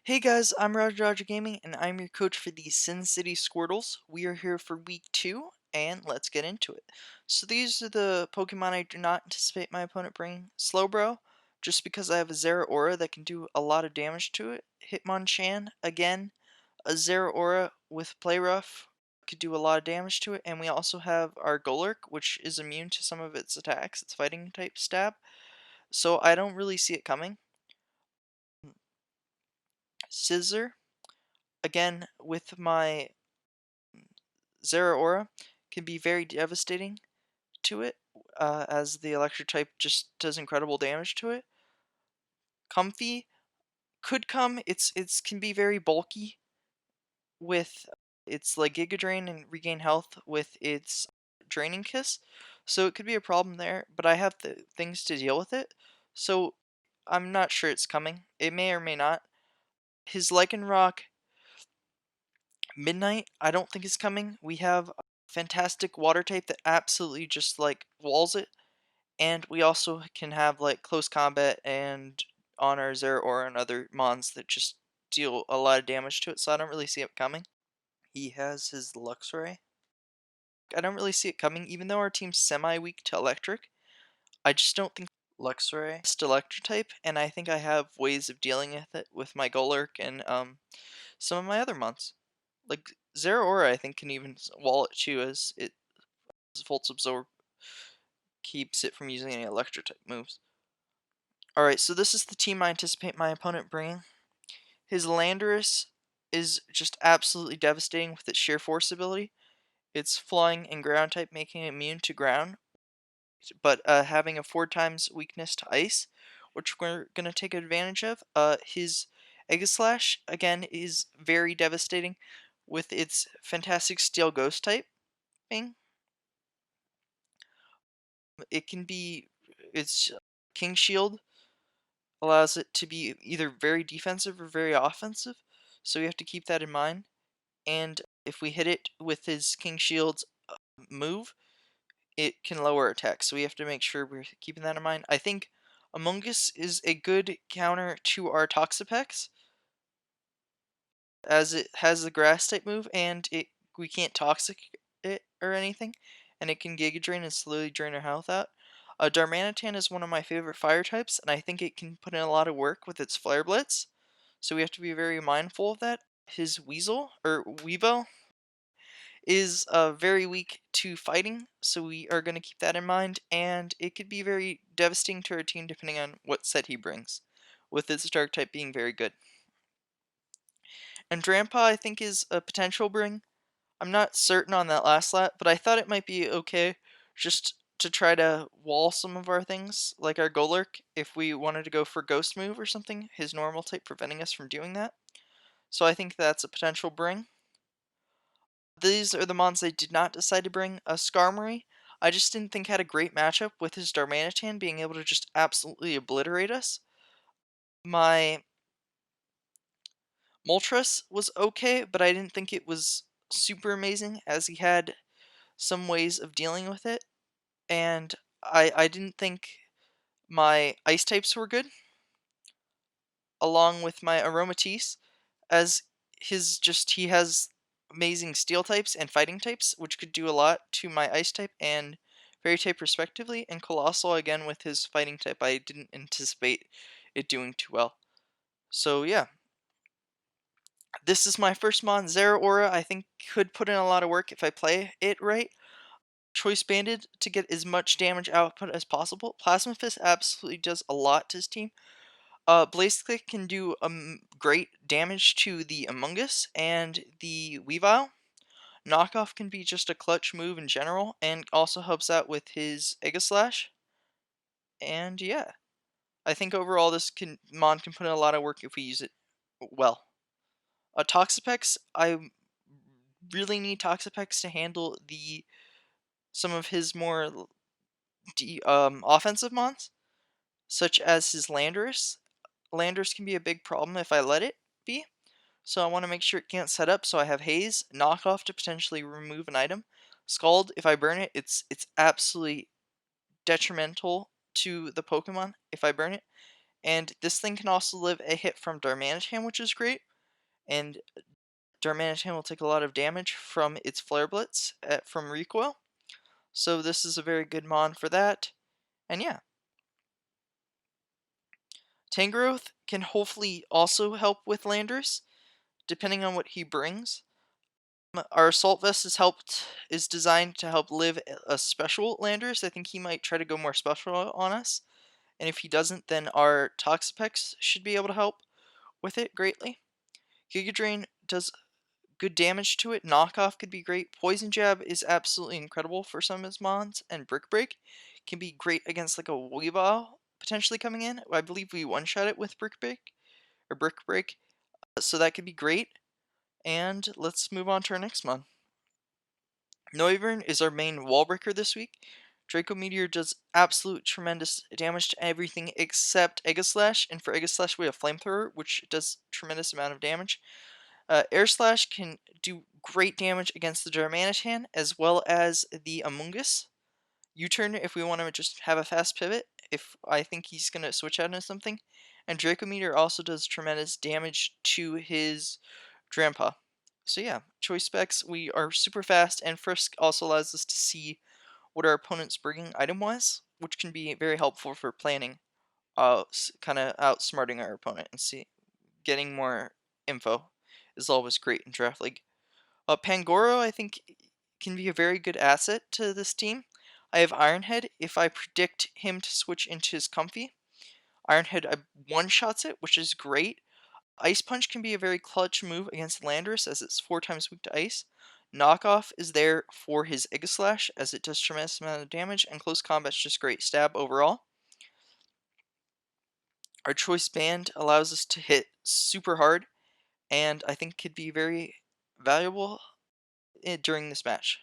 Hey guys, I'm Roger Gaming, and I'm your coach for the Sin City Squirtles. We are here for week 2, and let's get into it. So these are the Pokemon I do not anticipate my opponent bringing. Slowbro, just because I have a Zeraora that can do a lot of damage to it. Hitmonchan, again, a Zeraora with Play Rough could do a lot of damage to it. And we also have our Golurk, which is immune to some of its attacks. It's fighting type stab, so I don't really see it coming. Scissor, again, with my Zeraora, can be very devastating to it, as the electric type just does incredible damage to it. Comfy could come. It's can be very bulky with its like Giga Drain and regain health with its Draining Kiss, so it could be a problem there. But I have the things to deal with it, so I'm not sure it's coming. It may or may not. His Lycanroc Midnight, I don't think is coming. We have a fantastic water type that absolutely just like walls it, and we also can have like close combat and honor Zeraora and other mons that just deal a lot of damage to it, so I don't really see it coming. He has his Luxray. I don't really see it coming, even though our team's semi-weak to electric. I just don't think Luxray is electric type, and I think I have ways of dealing with it with my Golurk and some of my other mons. Like Zeraora, I think can even wall it too, as it Volts Absorb keeps it from using any electric type moves. Alright, so this is the team I anticipate my opponent bringing. His Landorus is just absolutely devastating with its sheer force ability. It's flying and ground type, making it immune to ground, but having a 4 times weakness to ice, which we're going to take advantage of. His Aegislash, again, is very devastating with its fantastic Steel Ghost type. It can be, its King Shield allows it to be either very defensive or very offensive, so we have to keep that in mind. And if we hit it with his King Shield's move, it can lower attack, so we have to make sure we're keeping that in mind. I think Among Us is a good counter to our Toxapex, as it has the grass type move, and we can't toxic it or anything, and it can Giga Drain and slowly drain our health out. Darmanitan is one of my favorite fire types, and I think it can put in a lot of work with its Flare Blitz, so we have to be very mindful of that. His Weevil is very weak to fighting, so we are going to keep that in mind, and it could be very devastating to our team depending on what set he brings, with its Dark type being very good. And Drampa, I think, is a potential bring. I'm not certain on that last lap, but I thought it might be okay just to try to wall some of our things, like our Golurk, if we wanted to go for Ghost Move or something, his normal type preventing us from doing that. So I think that's a potential bring. These are the mons I did not decide to bring. A Skarmory, I just didn't think had a great matchup with his Darmanitan being able to just absolutely obliterate us. My Moltres was okay, but I didn't think it was super amazing, as he had some ways of dealing with it. And I didn't think my ice types were good, along with my Aromatisse, as he has amazing steel types and fighting types, which could do a lot to my ice type and fairy type respectively, and Colossal again with his fighting type, I didn't anticipate it doing too well. So yeah, this is my first mon. Zeraora I think could put in a lot of work if I play it right. Choice Banded to get as much damage output as possible. Plasma Fist absolutely does a lot to his team. Blaze Click can do great damage to the Among Us and the Weavile. Knockoff can be just a clutch move in general, and also helps out with his Aegislash. And yeah, I think overall this mon can put in a lot of work if we use it well. Toxapex, I really need Toxapex to handle some of his more offensive mons, such as his Landorus. Landorus can be a big problem if I let it be, so I want to make sure it can't set up, so I have Haze, Knockoff to potentially remove an item. Scald, if I burn it, it's absolutely detrimental to the Pokemon if I burn it. And this thing can also live a hit from Darmanitan, which is great. And Darmanitan will take a lot of damage from its Flare Blitz from recoil. So this is a very good mon for that. And yeah. Tangrowth can hopefully also help with Landorus, depending on what he brings. Our Assault Vest is designed to help live a special Landorus. I think he might try to go more special on us. And if he doesn't, then our Toxapex should be able to help with it greatly. Giga Drain does good damage to it. Knockoff could be great. Poison Jab is absolutely incredible for some of his mons. And Brick Break can be great against like a Weavile potentially coming in. I believe we one-shot it with Brick Break. So that could be great. And let's move on to our next mon. Noivern is our main wall breaker this week. Draco Meteor does absolute tremendous damage to everything except Aegislash, and for Aegislash we have Flamethrower, which does tremendous amount of damage. Air Slash can do great damage against the Darmanitan, as well as the Amoonguss. U-turn if we want to just have a fast pivot, if I think he's going to switch out into something. And Draco Meteor also does tremendous damage to his Drampa. So yeah, choice specs, we are super fast, and Frisk also allows us to see what our opponent's bringing item-wise, which can be very helpful for planning, kind of outsmarting our opponent and getting more info is always great in Draft League. Pangoro, I think, can be a very good asset to this team. I have Ironhead if I predict him to switch into his Comfy. Ironhead one-shots it, which is great. Ice Punch can be a very clutch move against Landorus, as it's 4 times weak to ice. Knockoff is there for his Aegislash, as it does tremendous amount of damage, and Close Combat's just great stab overall. Our Choice Band allows us to hit super hard, and I think could be very valuable during this match.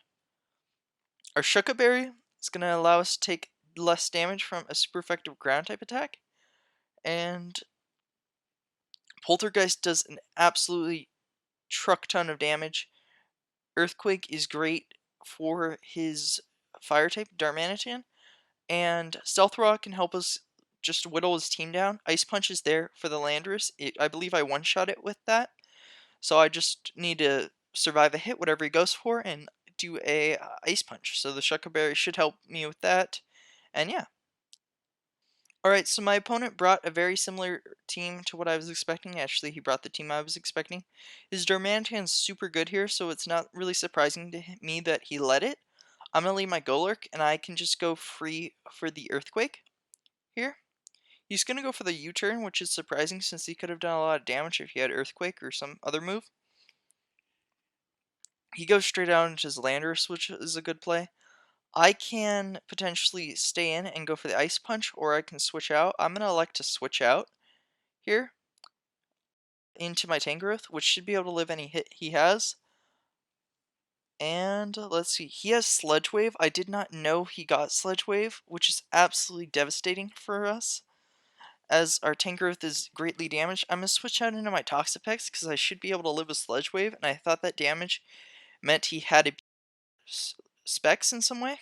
Our Shuka Berry is going to allow us to take less damage from a super effective ground type attack, and Poltergeist does an absolutely truck ton of damage. Earthquake is great for his fire type, Darmanitan, and Stealth Rock can help us just whittle his team down. Ice Punch is there for the Landorus. I believe I one-shot it with that, so I just need to survive a hit, whatever he goes for, and do a Ice Punch. So the Shuka Berry should help me with that, and yeah. Alright, so my opponent brought a very similar team to what I was expecting. Actually, he brought the team I was expecting. His Darmanitan's super good here, so it's not really surprising to me that he led it. I'm going to leave my Golurk, and I can just go free for the Earthquake here. He's going to go for the U-turn, which is surprising since he could have done a lot of damage if he had Earthquake or some other move. He goes straight out into his Landorus, which is a good play. I can potentially stay in and go for the Ice Punch, or I can switch out. I'm going to elect to switch out here into my Tangrowth, which should be able to live any hit he has. And let's see, he has Sludge Wave. I did not know he got Sludge Wave, which is absolutely devastating for us, as our Tangrowth is greatly damaged. I'm going to switch out into my Toxapex, because I should be able to live a Sludge Wave, and I thought that damage meant he had a specs in some way.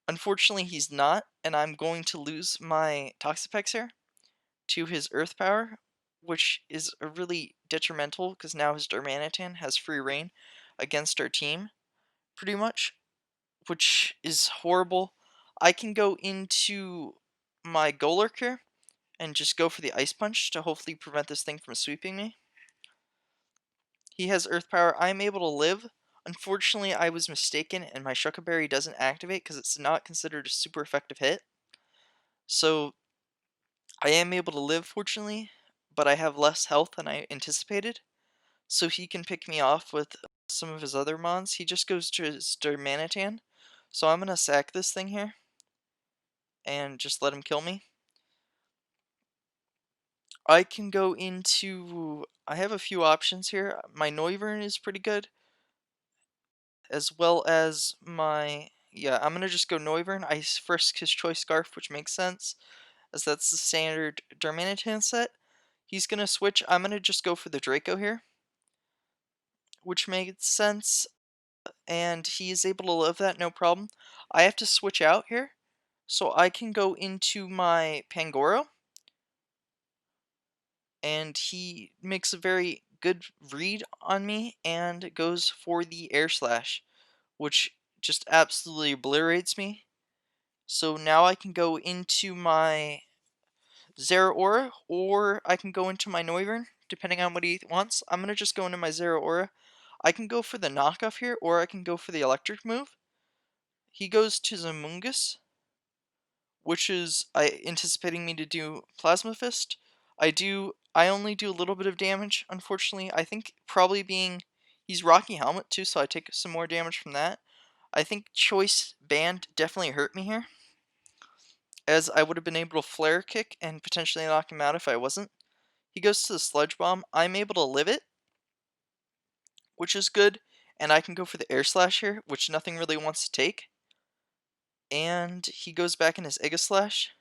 Unfortunately, he's not, and I'm going to lose my Toxapex here to his Earth Power, which is a really detrimental, because now his Darmanitan has free reign against our team, pretty much, which is horrible. I can go into my Golurk here and just go for the Ice Punch to hopefully prevent this thing from sweeping me. He has Earth Power. I'm able to live. Unfortunately, I was mistaken, and my Shuka Berry doesn't activate because it's not considered a super effective hit. So I am able to live, fortunately, but I have less health than I anticipated. So he can pick me off with some of his other mons. He just goes to his Darmanitan. So I'm going to sack this thing here and just let him kill me. I can go into... I have a few options here. My Noivern is pretty good, as well as my... Yeah, I'm going to just go Noivern. I first his Choice Scarf, which makes sense, as that's the standard Darmanitan set. He's going to switch. I'm going to just go for the Draco here, which makes sense, and he is able to live that no problem. I have to switch out here, so I can go into my Pangoro, and he makes a very good read on me and goes for the Air Slash, which just absolutely obliterates me. So now I can go into my Zeraora, or I can go into my Noivern, depending on what he wants. I'm going to just go into my Zeraora. I can go for the knockoff here, or I can go for the electric move. He goes to Zamungus, which is anticipating me to do Plasma Fist. I only do a little bit of damage, unfortunately. I think probably being he's Rocky Helmet too, so I take some more damage from that. I think Choice Band definitely hurt me here, as I would have been able to Flare Kick and potentially knock him out if I wasn't. He goes to the Sludge Bomb. I'm able to live it, which is good, and I can go for the Air Slash here, which nothing really wants to take. And he goes back in his Ega Slash,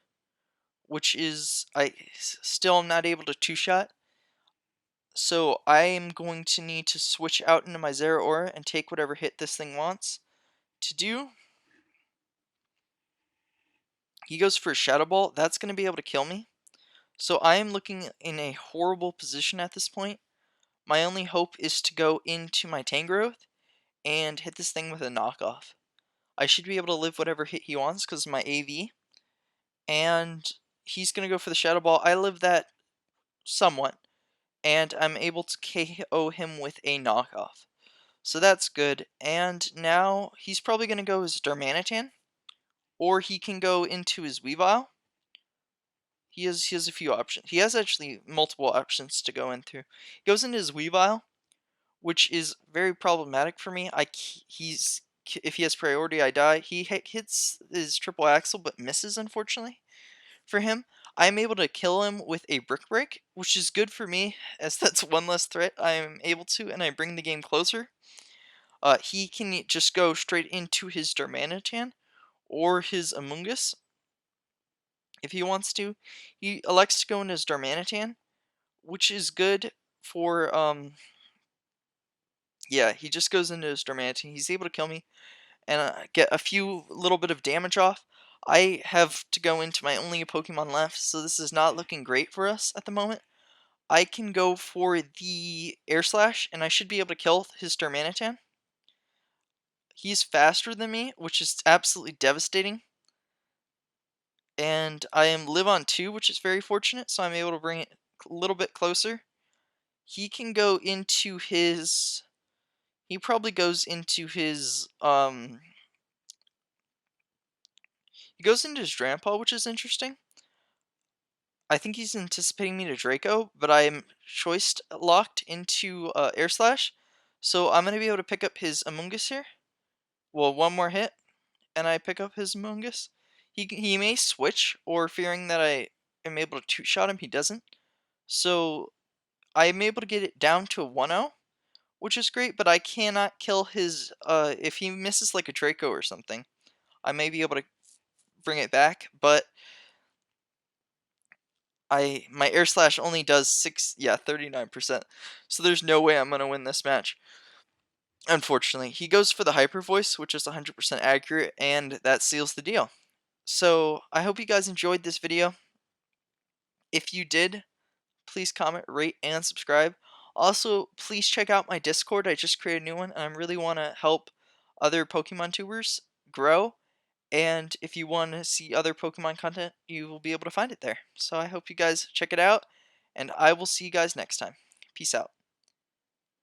which is I still am not able to two-shot. So I am going to need to switch out into my Zeraora and take whatever hit this thing wants to do. He goes for a Shadow Ball. That's going to be able to kill me. So I am looking in a horrible position at this point. My only hope is to go into my Tangrowth and hit this thing with a knockoff. I should be able to live whatever hit he wants because of my AV. And he's going to go for the Shadow Ball. I live that somewhat, and I'm able to KO him with a knockoff. So that's good. And now he's probably going to go his Darmanitan, or he can go into his Weavile. He has a few options. He has actually multiple options to go into. He goes into his Weavile, which is very problematic for me. If he has priority, I die. He hits his triple axle, but misses, unfortunately. For him, I'm able to kill him with a Brick Break, which is good for me, as that's one less threat I am able to, and I bring the game closer. He can just go straight into his Darmanitan, or his Amoonguss, if he wants to. He elects to go into his Darmanitan, which is good for, yeah, he just goes into his Darmanitan. He's able to kill me, and get a few little bit of damage off. I have to go into my only Pokemon left, so this is not looking great for us at the moment. I can go for the Air Slash, and I should be able to kill his Darmanitan. He's faster than me, which is absolutely devastating. And I am live on 2, which is very fortunate, so I'm able to bring it a little bit closer. He can go into his... He probably goes into his... He goes into his Drampa, which is interesting. I think he's anticipating me to Draco, but I'm choice locked into Air Slash. So I'm going to be able to pick up his Amoonguss here. Well, one more hit, and I pick up his Amoonguss. He may switch, or fearing that I am able to two-shot him, he doesn't. So I'm able to get it down to a 1-0, which is great, but I cannot kill his... if he misses like a Draco or something, I may be able to bring it back, but... my Air Slash only does 39%. So there's no way I'm gonna win this match. Unfortunately, he goes for the Hyper Voice, which is 100% accurate, and that seals the deal. So I hope you guys enjoyed this video. If you did, please comment, rate, and subscribe. Also, please check out my Discord. I just created a new one, and I really want to help other Pokemon tubers grow. And if you want to see other Pokemon content, you will be able to find it there. So I hope you guys check it out, and I will see you guys next time. Peace out.